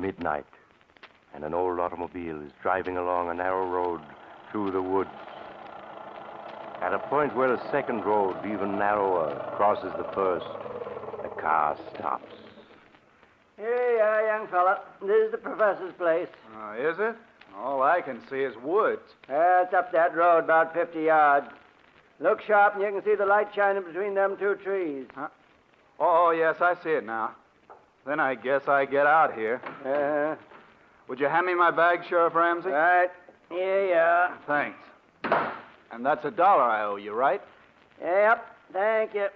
midnight, and an old automobile is driving along a narrow road through the woods. At a point where a second road, even narrower, crosses the first, the car stops. Here you are, young fella. This is the professor's place. Is it? All I can see is woods. It's up that road about 50 yards. Look sharp and you can see the light shining between them two trees. Huh? Oh, yes, I see it now. Then I guess I get out here. Would you hand me my bag, Sheriff Ramsey? Right. Here you are. Thanks. And that's $1 I owe you, right? Yep, thank you.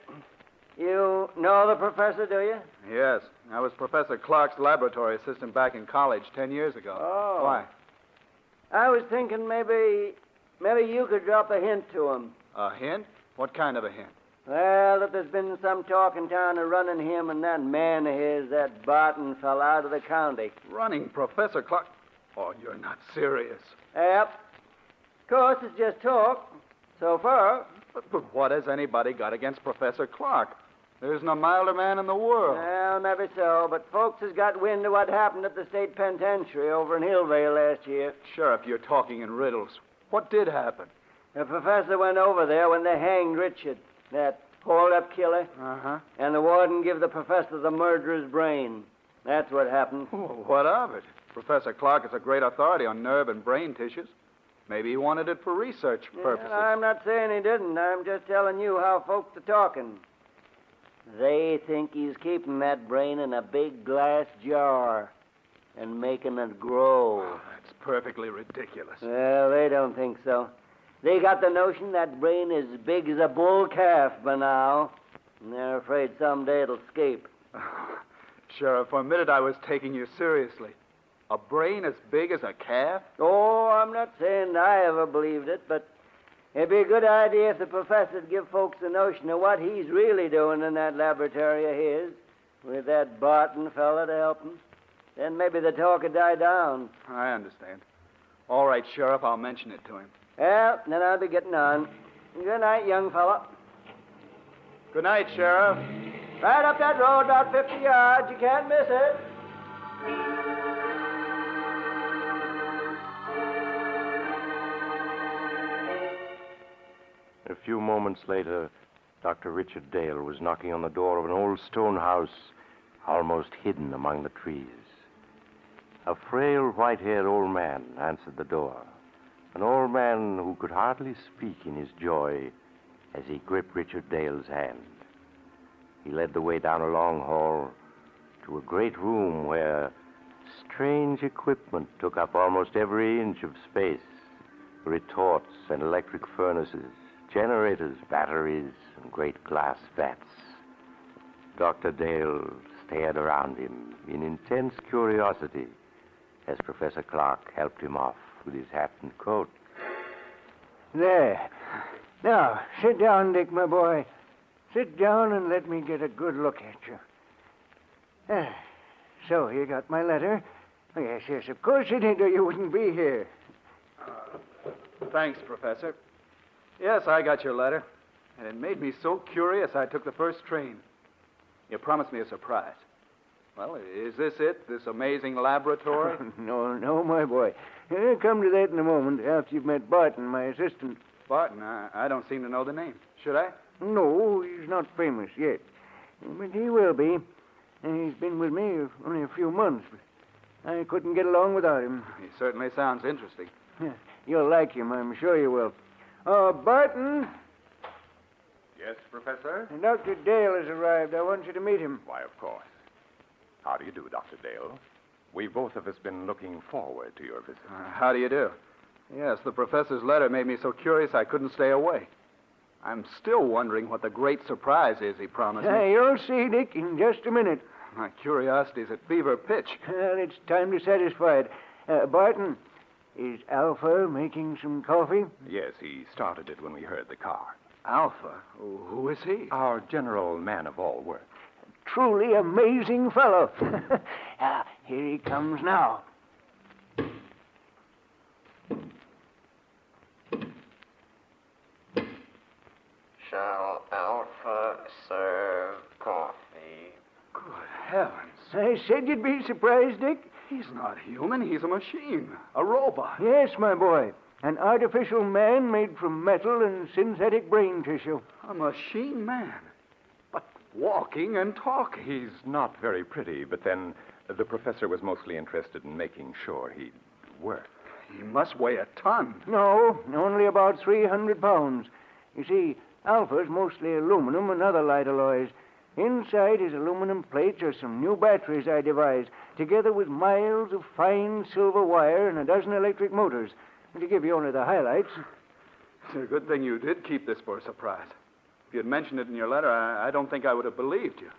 You know the professor, do you? Yes. I was Professor Clark's laboratory assistant back in college 10 years ago. Oh. Why? I was thinking maybe you could drop a hint to him. A hint? What kind of a hint? Well, that there's been some talk in town of running him and that man of his, that Barton fella, out of the county. Running Professor Clark? Oh, you're not serious. Yep. Of course, it's just talk. So far. But what has anybody got against Professor Clark? There isn't a milder man in the world. Well, maybe so, but folks has got wind of what happened at the state penitentiary over in Hillvale last year. Sheriff, you're talking in riddles. What did happen? The professor went over there when they hanged Richard, that hold-up killer. Uh-huh. And the warden gave the professor the murderer's brain. That's what happened. Well, what of it? Professor Clark is a great authority on nerve and brain tissues. Maybe he wanted it for research purposes. I'm not saying he didn't. I'm just telling you how folks are talking. They think he's keeping that brain in a big glass jar and making it grow. Oh, that's perfectly ridiculous. Well, they don't think so. They got the notion that brain is as big as a bull calf by now, and they're afraid someday it'll escape. Sheriff, for a minute I was taking you seriously. A brain as big as a calf? Oh, I'm not saying I ever believed it, but it'd be a good idea if the professor'd give folks the notion of what he's really doing in that laboratory of his, with that Barton fella to help him. Then maybe the talk would die down. I understand. All right, Sheriff, I'll mention it to him. Well, then I'll be getting on. Good night, young fella. Good night, Sheriff. Right up that road about 50 yards. You can't miss it. A few moments later, Dr. Richard Dale was knocking on the door of an old stone house almost hidden among the trees. A frail, white-haired old man answered the door. An old man who could hardly speak in his joy as he gripped Richard Dale's hand. He led the way down a long hall to a great room where strange equipment took up almost every inch of space. Retorts and electric furnaces, generators, batteries, and great glass vats. Dr. Dale stared around him in intense curiosity as Professor Clark helped him off with his hat and coat. There. Now, sit down, Dick, my boy. Sit down and let me get a good look at you. So, you got my letter? Oh, yes, of course you did, or you wouldn't be here. Thanks, Professor. Yes, I got your letter, and it made me so curious I took the first train. You promised me a surprise. Well, is this it, this amazing laboratory? No, my boy. I'll come to that in a moment after you've met Barton, my assistant. Barton, I don't seem to know the name. Should I? No, he's not famous yet. But he will be. And he's been with me only a few months. But I couldn't get along without him. He certainly sounds interesting. You'll like him, I'm sure you will. Barton. Yes, Professor? Dr. Dale has arrived. I want you to meet him. Why, of course. How do you do, Dr. Dale? We've both of us been looking forward to your visit. How do you do? Yes, the professor's letter made me so curious I couldn't stay away. I'm still wondering what the great surprise is he promised me. You'll see, Dick, in just a minute. My curiosity's at fever pitch. Well, it's time to satisfy it. Barton, is Alpha making some coffee? Yes, he started it when we heard the car. Alpha? Who is he? Our general man of all work. Truly amazing fellow. Here he comes now. Shall Alpha serve coffee? Good heavens. I said you'd be surprised, Dick. He's not human. He's a machine, a robot. Yes, my boy. An artificial man made from metal and synthetic brain tissue. A machine man. But walking and talking. He's not very pretty, but then the professor was mostly interested in making sure he'd work. He must weigh a ton. No, only about 300 pounds. You see, Alpha's mostly aluminum and other light alloys. Inside his aluminum plates are some new batteries I devised, together with miles of fine silver wire and a dozen electric motors. And to give you only the highlights. It's a good thing you did keep this for a surprise. If you'd mentioned it in your letter, I don't think I would have believed you.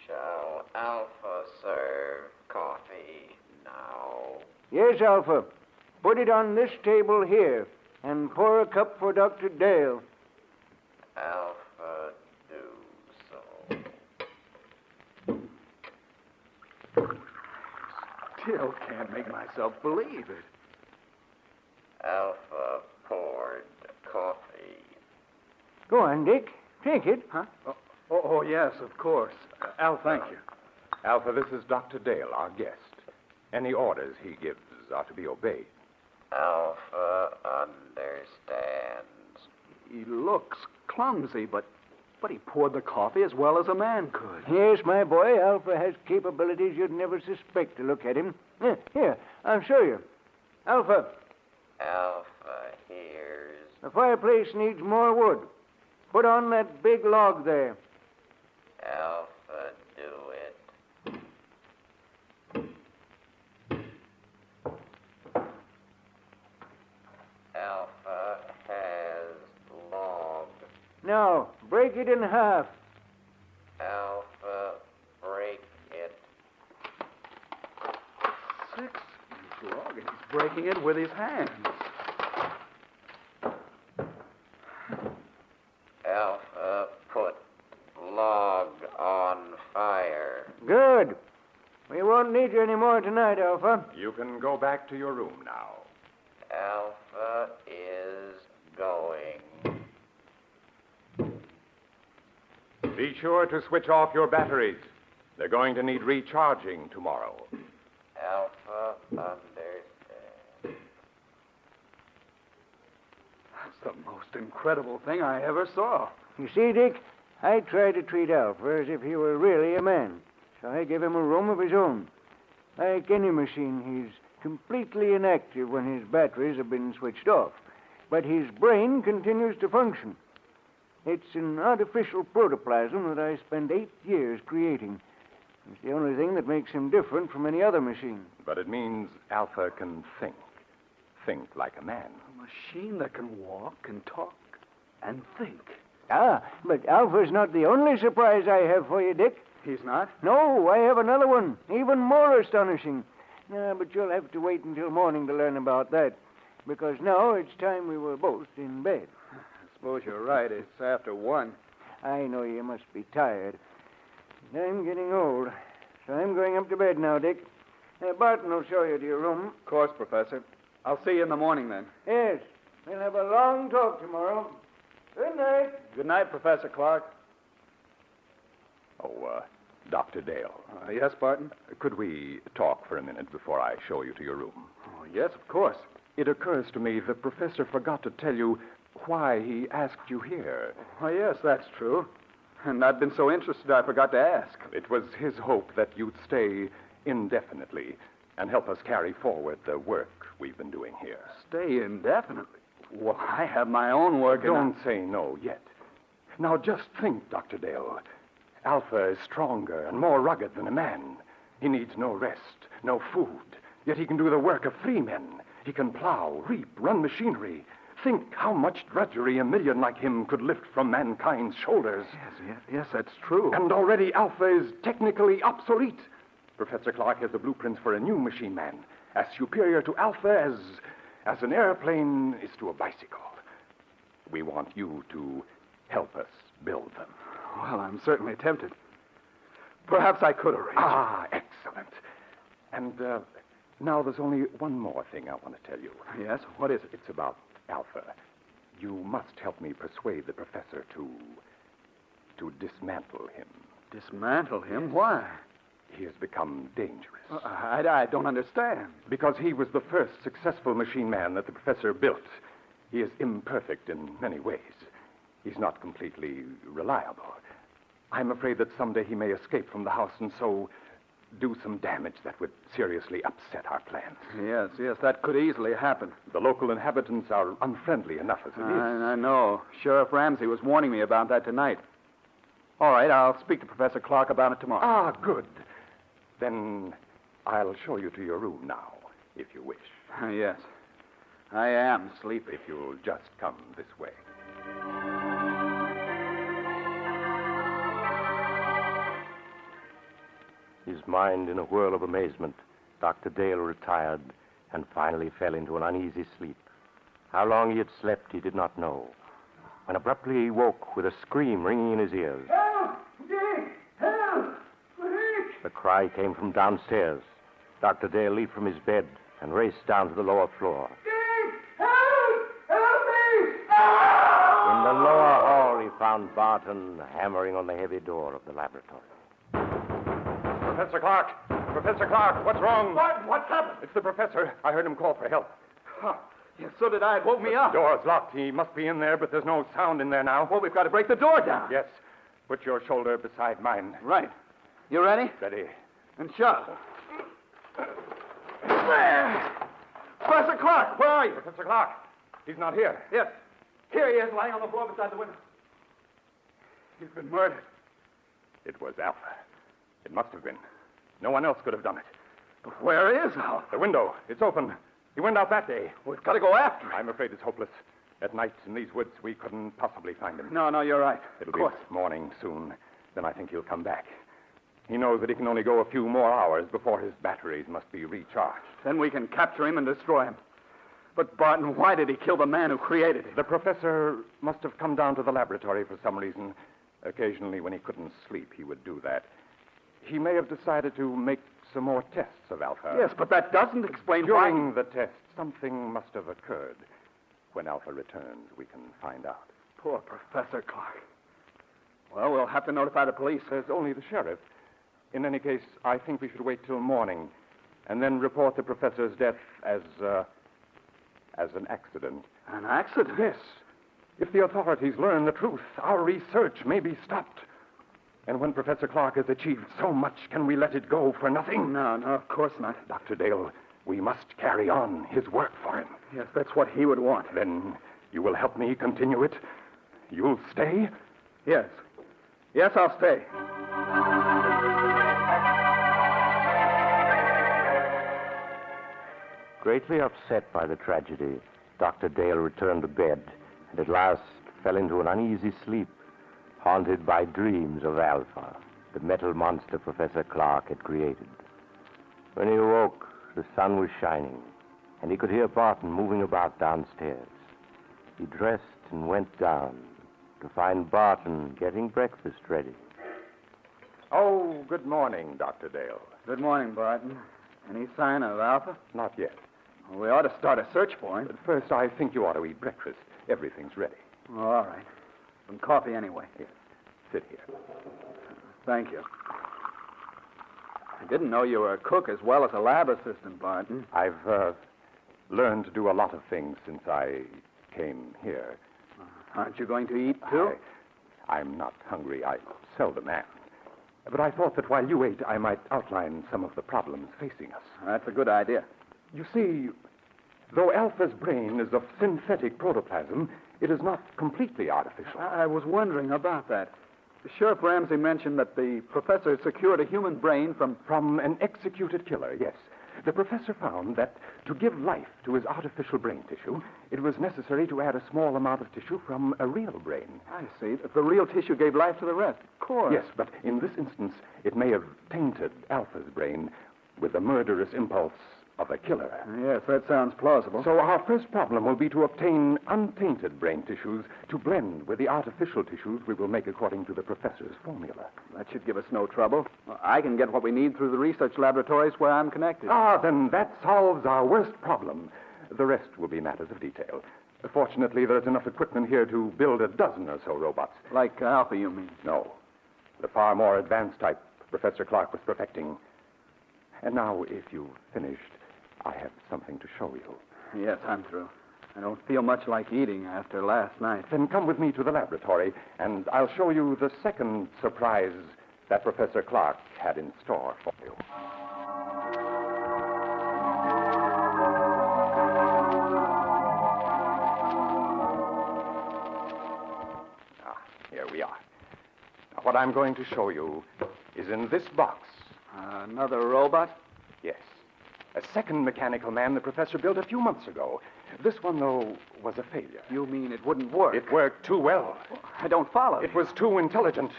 Shall Alpha serve coffee now? Yes, Alpha. Put it on this table here and pour a cup for Dr. Dale. Alpha do so. Still can't make myself believe it. Alpha poured coffee. Go on, Dick. Take it. Huh? Oh, yes, of course. Al, thank you. Alpha, this is Dr. Dale, our guest. Any orders he gives are to be obeyed. Alpha understands. He looks clumsy, but he poured the coffee as well as a man could. Yes, my boy, Alpha has capabilities you'd never suspect to look at him. Here, I'll show you. Alpha, Alpha hears. the fireplace needs more wood. Put on that big log there. Alpha do it. Alpha has log. Now, break it in half. Alpha break it. 6-inch log, and he's breaking it with his hands. Alpha put log on fire. Good. We won't need you any more tonight, Alpha. You can go back to your room now. Alpha is going. Be sure to switch off your batteries. They're going to need recharging tomorrow. Alpha understands. That's the most incredible thing I ever saw. You see, Dick, I try to treat Alpha as if he were really a man. So I give him a room of his own. Like any machine, he's completely inactive when his batteries have been switched off. But his brain continues to function. It's an artificial protoplasm that I spent 8 years creating. It's the only thing that makes him different from any other machine. But it means Alpha can think. Think like a man. A machine that can walk and talk and think. Ah, but Alpha's not the only surprise I have for you, Dick. He's not? No, I have another one, even more astonishing. But you'll have to wait until morning to learn about that, because now it's time we were both in bed. I suppose you're right. It's after 1. I know you must be tired. I'm getting old, so I'm going up to bed now, Dick. Barton will show you to your room. Of course, Professor. I'll see you in the morning then. Yes, we'll have a long talk tomorrow. Good night. Good night, Professor Clark. Oh, Dr. Dale. Yes, Barton? Could we talk for a minute before I show you to your room? Oh, yes, of course. It occurs to me the professor forgot to tell you why he asked you here. Oh, yes, that's true. And I've been so interested I forgot to ask. It was his hope that you'd stay indefinitely and help us carry forward the work we've been doing here. Stay indefinitely? Well, I have my own work. Don't say no yet. Now, just think, Dr. Dale. Alpha is stronger and more rugged than a man. He needs no rest, no food. Yet he can do the work of 3 men. He can plow, reap, run machinery. Think how much drudgery a million like him could lift from mankind's shoulders. Yes, that's true. And already Alpha is technically obsolete. Professor Clark has the blueprints for a new machine man, as superior to Alpha as an airplane is to a bicycle. We want you to help us build them. Well, I'm certainly tempted. Perhaps I could arrange. Ah, excellent. And now there's only one more thing I want to tell you. Yes? What is it? It's about Alpha. You must help me persuade the professor to dismantle him. Dismantle him? Why? he has become dangerous. I don't understand. Because he was the first successful machine man that the professor built. He is imperfect in many ways. He's not completely reliable. I'm afraid that someday he may escape from the house and so do some damage that would seriously upset our plans. Yes, that could easily happen. The local inhabitants are unfriendly enough as it is. I know. Sheriff Ramsey was warning me about that tonight. All right, I'll speak to Professor Clark about it tomorrow. Ah, good. Then I'll show you to your room now, if you wish. Yes. I am sleepy. If you'll just come this way. His mind in a whirl of amazement, Dr. Dale retired and finally fell into an uneasy sleep. How long he had slept, he did not know, when abruptly he woke with a scream ringing in his ears. Help! Dick! Help! Quick! The cry came from downstairs. Dr. Dale leaped from his bed and raced down to the lower floor. Dick! Help! Help me! In the lower hall, he found Barton hammering on the heavy door of the laboratory. Professor Clark! Professor Clark, what's wrong? What's happened? It's the professor. I heard him call for help. Yes, so did I. It woke me up. The door's locked. He must be in there, but there's no sound in there now. Well, we've got to break the door down. Yes. Put your shoulder beside mine. Right. You ready? Ready. And shove. Professor Clark, where are you? Professor Clark. He's not here. Yes. Here he is, lying on the floor beside the window. He's been murdered. It was Alpha. It must have been. No one else could have done it. But where is Alpha? The window. It's open. He went out that day. We've got to go after him. I'm afraid it's hopeless. At night in these woods, we couldn't possibly find him. No, you're right. It'll Of course. be morning soon. Then I think he'll come back. He knows that he can only go a few more hours before his batteries must be recharged. Then we can capture him and destroy him. But, Barton, why did he kill the man who created him? The professor must have come down to the laboratory for some reason. Occasionally, when he couldn't sleep, he would do that. He may have decided to make some more tests of Alpha. Yes, but that doesn't explain During why... the test, something must have occurred. When Alpha returns, we can find out. Poor Professor Clark. Well, we'll have to notify the police. There's only the sheriff. In any case, I think we should wait till morning and then report the professor's death as an accident. An accident? Yes. If the authorities learn the truth, our research may be stopped. And when Professor Clark has achieved so much, can we let it go for nothing? No, of course not. Dr. Dale, we must carry on his work for him. Yes, that's what he would want. Then you will help me continue it? You'll stay? Yes. Yes, I'll stay. Greatly upset by the tragedy, Dr. Dale returned to bed and at last fell into an uneasy sleep, haunted by dreams of Alpha, the metal monster Professor Clark had created. When he awoke, the sun was shining, and he could hear Barton moving about downstairs. He dressed and went down to find Barton getting breakfast ready. Oh, good morning, Dr. Dale. Good morning, Barton. Any sign of Alpha? Not yet. Well, we ought to start a search for him. But first, I think you ought to eat breakfast. Everything's ready. Oh, all right. Some coffee anyway. Yes. Sit here. Thank you. I didn't know you were a cook as well as a lab assistant, Barton. I've learned to do a lot of things since I came here. Aren't you going to eat, too? I'm not hungry. I seldom am. But I thought that while you ate, I might outline some of the problems facing us. That's a good idea. You see, though Alpha's brain is of synthetic protoplasm, it is not completely artificial. I was wondering about that. Sheriff Ramsey mentioned that the professor secured a human brain From an executed killer, yes. The professor found that to give life to his artificial brain tissue, it was necessary to add a small amount of tissue from a real brain. I see. The real tissue gave life to the rest. Of course. Yes, but in this instance, it may have tainted Alpha's brain with the murderous impulse of a killer. Yes, that sounds plausible. So our first problem will be to obtain untainted brain tissues to blend with the artificial tissues we will make according to the professor's formula. That should give us no trouble. I can get what we need through the research laboratories where I'm connected. Ah, then that solves our worst problem. The rest will be matters of detail. Fortunately, there's enough equipment here to build a dozen or so robots. Like Alpha, you mean? No, the far more advanced type Professor Clark was perfecting. And now, if you've finished, I have something to show you. Yes, I'm through. I don't feel much like eating after last night. Then come with me to the laboratory, and I'll show you the second surprise that Professor Clark had in store for you. Here we are. Now, what I'm going to show you is in this box. Another robot? Yes. A second mechanical man the professor built a few months ago. This one, though, was a failure. You mean it wouldn't work? It worked too well. I don't follow. It was too intelligent.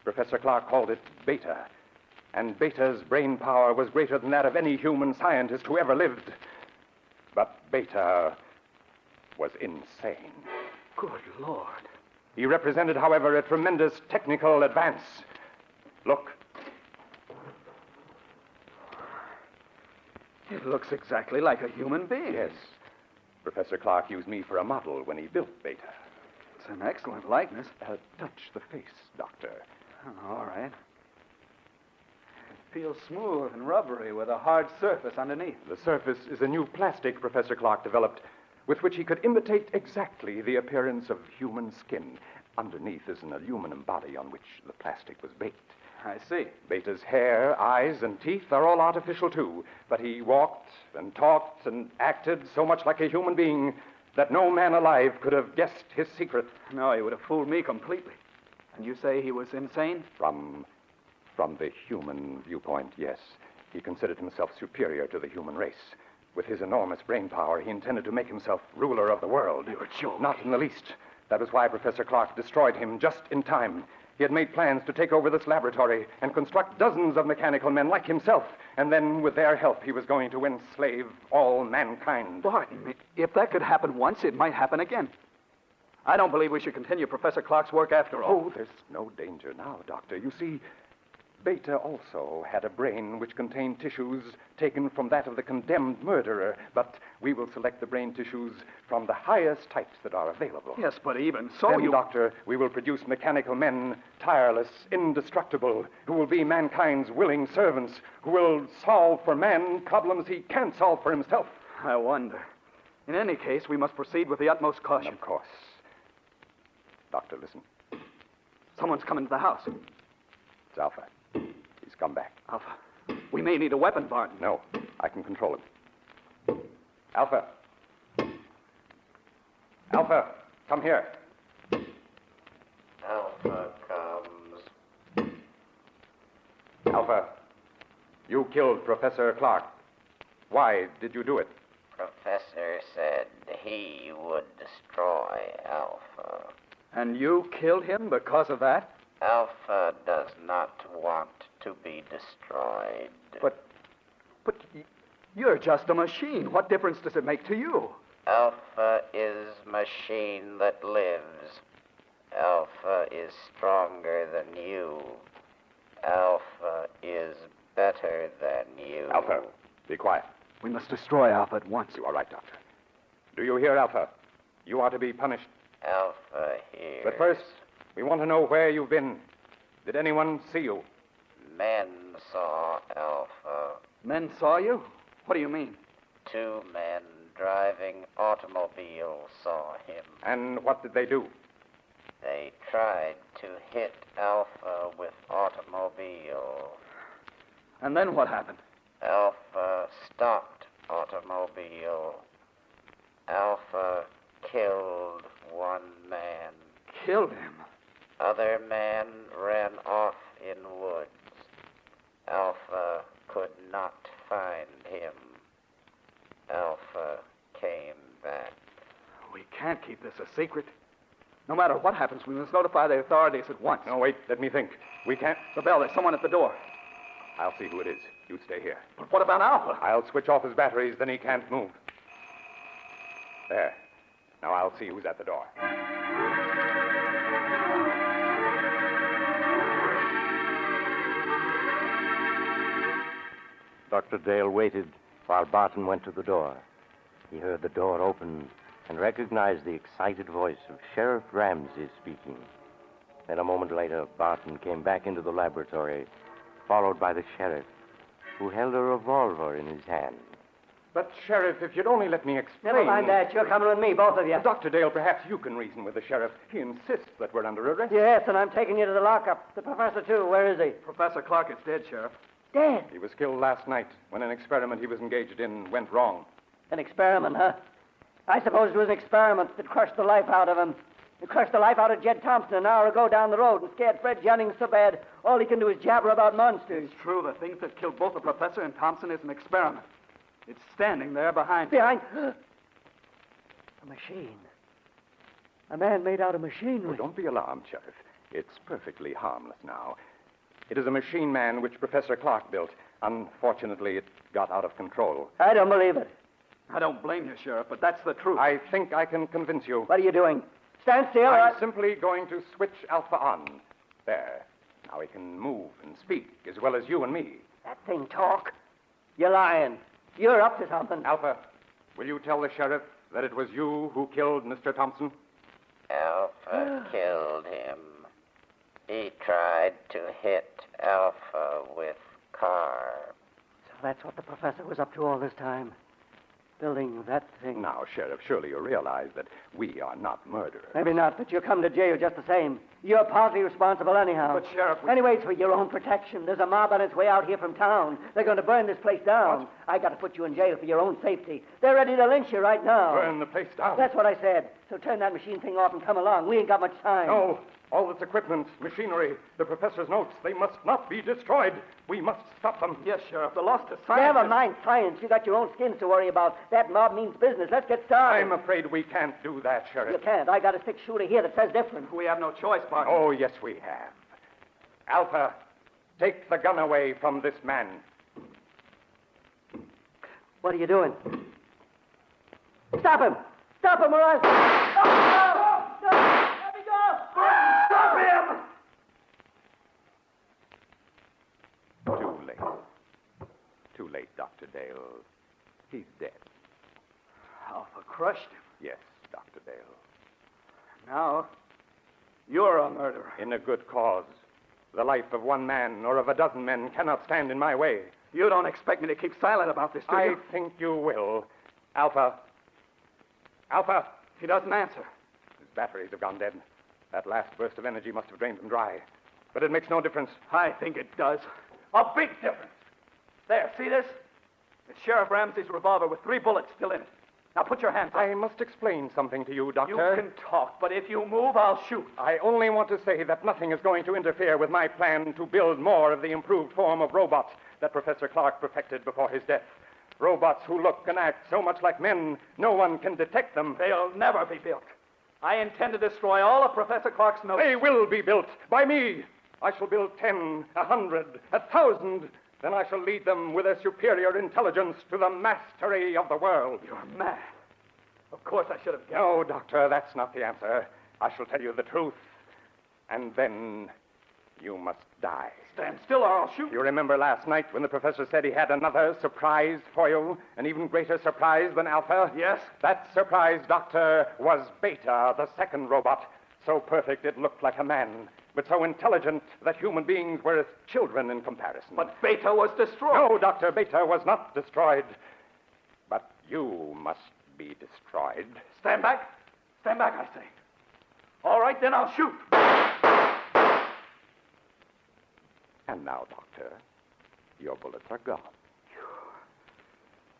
Professor Clark called it Beta. And Beta's brain power was greater than that of any human scientist who ever lived. But Beta was insane. Good Lord. He represented, however, a tremendous technical advance. Look. It looks exactly like a human being. Yes. Professor Clark used me for a model when he built Beta. It's an excellent likeness. Touch the face, Doctor. Oh, all right. It feels smooth and rubbery with a hard surface underneath. The surface is a new plastic Professor Clark developed with which he could imitate exactly the appearance of human skin. Underneath is an aluminum body on which the plastic was baked. I see. Beta's hair, eyes, and teeth are all artificial, too. But he walked and talked and acted so much like a human being that no man alive could have guessed his secret. No, he would have fooled me completely. And you say he was insane? From the human viewpoint, yes. He considered himself superior to the human race. With his enormous brain power, he intended to make himself ruler of the world. You're joking. Not in the least. That was why Professor Clark destroyed him just in time. He had made plans to take over this laboratory and construct dozens of mechanical men like himself. And then, with their help, he was going to enslave all mankind. Pardon me. If that could happen once, it might happen again. I don't believe we should continue Professor Clark's work after all. Oh, there's no danger now, Doctor. You see, Beta also had a brain which contained tissues taken from that of the condemned murderer, but we will select the brain tissues from the highest types that are available. Yes, but even so, Then, Doctor, we will produce mechanical men, tireless, indestructible, who will be mankind's willing servants, who will solve for man problems he can't solve for himself. I wonder. In any case, we must proceed with the utmost caution. Of course. Doctor, listen. Someone's come into the house. It's Alpha. He's come back. Alpha, we may need a weapon, Barton. No, I can control him. Alpha. Alpha, come here. Alpha comes. Alpha, you killed Professor Clark. Why did you do it? Professor said he would destroy Alpha. And you killed him because of that? Alpha does not want to be destroyed. But you're just a machine. What difference does it make to you? Alpha is machine that lives. Alpha is stronger than you. Alpha is better than you. Alpha, be quiet. We must destroy Alpha at once. You are right, Doctor. Do you hear, Alpha? You are to be punished. Alpha here. But first, we want to know where you've been. Did anyone see you? Men saw Alpha. Men saw you? What do you mean? 2 men driving automobiles saw him. And what did they do? They tried to hit Alpha with automobile. And then what happened? Alpha stopped automobile. Alpha killed 1 man. Killed him. Other man ran off in woods. Alpha could not find him. Alpha came back. We can't keep this a secret. No matter what happens, we must notify the authorities at once. No, wait, let me think. We can't. The bell, there's someone at the door. I'll see who it is. You stay here. But what about Alpha? I'll switch off his batteries, then he can't move. There. Now I'll see who's at the door. Dr. Dale waited while Barton went to the door. He heard the door open and recognized the excited voice of Sheriff Ramsey speaking. Then a moment later, Barton came back into the laboratory followed by the sheriff, who held a revolver in his hand. But, Sheriff, if you'd only let me explain... Never mind that. You're coming with me, both of you. Dr. Dale, perhaps you can reason with the sheriff. He insists that we're under arrest. Yes, and I'm taking you to the lockup. The professor, too. Where is he? Professor Clark is dead, Sheriff. Dead. He was killed last night when an experiment he was engaged in went wrong. An experiment, huh? I suppose it was an experiment that crushed the life out of him. It crushed the life out of Jed Thompson an hour ago down the road and scared Fred Jennings so bad all he can do is jabber about monsters. It's true. The thing that killed both the professor and Thompson is an experiment. It's standing there behind... Behind... A machine. A man made out of machinery. Oh, don't be alarmed, Sheriff. It's perfectly harmless now. It is a machine man which Professor Clark built. Unfortunately, it got out of control. I don't believe it. I don't blame you, Sheriff, but that's the truth. I think I can convince you. What are you doing? Stand still. I'm simply going to switch Alpha on. There. Now he can move and speak as well as you and me. That thing talk. You're lying. You're up to something. Alpha, will you tell the sheriff that it was you who killed Mr. Thompson? Alpha killed him. He tried to hit Alpha with car. So that's what the professor was up to all this time. Building that thing. Now, Sheriff, surely you realize that we are not murderers. Maybe not, but you'll come to jail just the same. You're partly responsible anyhow. But, Sheriff... Anyway, it's for your own protection. There's a mob on its way out here from town. They're going to burn this place down. What? I got to put you in jail for your own safety. They're ready to lynch you right now. Burn the place down. That's what I said. So turn that machine thing off and come along. We ain't got much time. No. All this equipment, machinery, the professor's notes, they must not be destroyed. We must stop them. Yes, Sheriff, the loss to science... Never mind science. You got your own skins to worry about. That mob means business. Let's get started. I'm afraid we can't do that, Sheriff. You can't. I got a six-shooter here that says different. We have no choice, partner. Oh, yes, we have. Alpha, take the gun away from this man. What are you doing? Stop him! Stop him or I'll... Oh, no! No! Let me go! Stop him! Too late. Too late, Dr. Dale. He's dead. Alpha crushed him. Yes, Dr. Dale. Now, you're a murderer. In a good cause. The life of one man or of a dozen men cannot stand in my way. You don't expect me to keep silent about this, do I you? think you will. Alpha. Alpha. He doesn't answer. His batteries have gone dead. That last burst of energy must have drained them dry. But it makes no difference. I think it does. A big difference. There, see this? It's Sheriff Ramsey's revolver with 3 bullets still in it. Now put your hands up. I must explain something to you, Doctor. You can talk, but if you move, I'll shoot. I only want to say that nothing is going to interfere with my plan to build more of the improved form of robots that Professor Clark perfected before his death. Robots who look and act so much like men, no one can detect them. They'll never be built. I intend to destroy all of Professor Clark's notes. They will be built by me. I shall build 10, 100, 1,000. Then I shall lead them with a superior intelligence to the mastery of the world. You're mad. Of course I should have guessed. No, Doctor, that's not the answer. I shall tell you the truth. And then you must die. Stand still or I'll shoot. You remember last night when the professor said he had another surprise for you? An even greater surprise than Alpha? Yes? That surprise, Doctor, was Beta, the second robot. So perfect it looked like a man, but so intelligent that human beings were as children in comparison. But Beta was destroyed. No, Doctor, Beta was not destroyed. But you must be destroyed. Stand back. Stand back, I say. All right, then I'll shoot. And now, Doctor, your bullets are gone.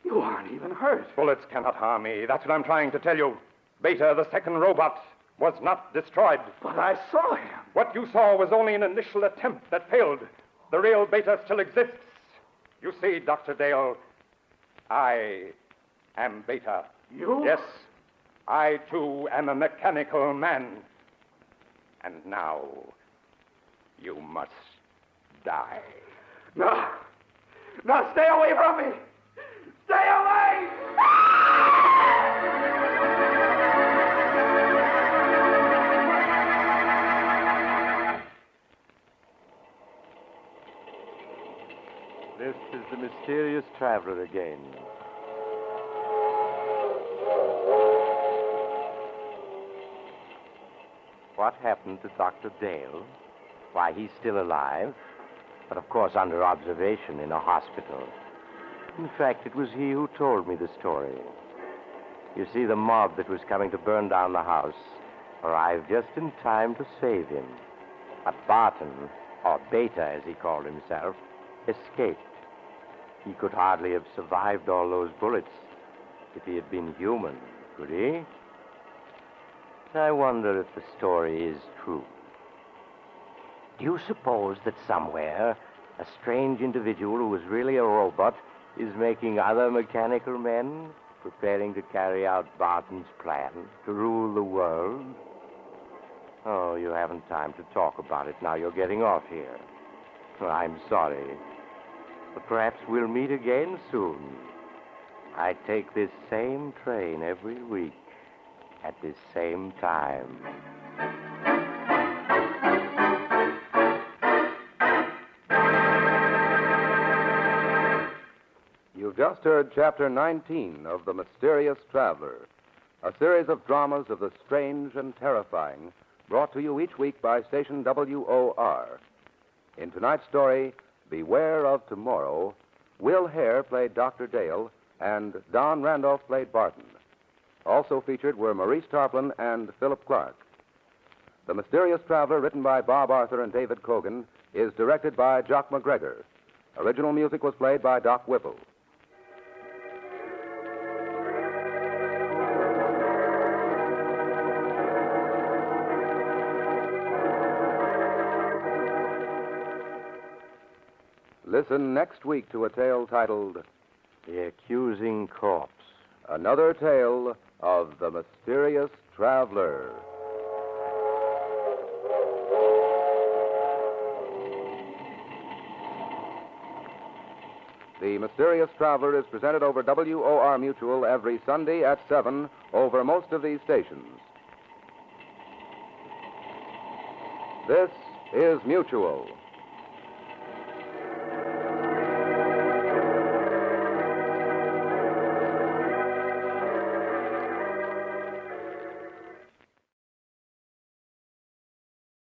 You aren't even hurt. Bullets cannot harm me. That's what I'm trying to tell you. Beta, the second robot, was not destroyed. But I saw him. What you saw was only an initial attempt that failed. The real Beta still exists. You see, Dr. Dale, I am Beta. You? Yes, I, too, am a mechanical man. And now, you must die. No. No, stay away from me. Stay away! This is the mysterious traveler again. What happened to Dr. Dale? Why, he's still alive. but of course under observation in a hospital. In fact, it was he who told me the story. You see, the mob that was coming to burn down the house arrived just in time to save him. But Barton, or Beta as he called himself, escaped. He could hardly have survived all those bullets if he had been human, could he? I wonder if the story is true. Do you suppose that somewhere a strange individual who is really a robot is making other mechanical men, preparing to carry out Barton's plan to rule the world? Oh, you haven't time to talk about it now. You're getting off here. I'm sorry. But perhaps we'll meet again soon. I take this same train every week at this same time. You've just heard Chapter 19 of The Mysterious Traveler, a series of dramas of the strange and terrifying, brought to you each week by station WOR. In tonight's story, Beware of Tomorrow, Will Hare played Dr. Dale, and Don Randolph played Barton. Also featured were Maurice Tarplin and Philip Clark. The Mysterious Traveler, written by Bob Arthur and David Cogan, is directed by Jock McGregor. Original music was played by Doc Whipple. Listen next week to a tale titled The Accusing Corpse. Another Tale of the Mysterious Traveler. The Mysterious Traveler is presented over WOR Mutual every Sunday at 7 over most of these stations. This is Mutual.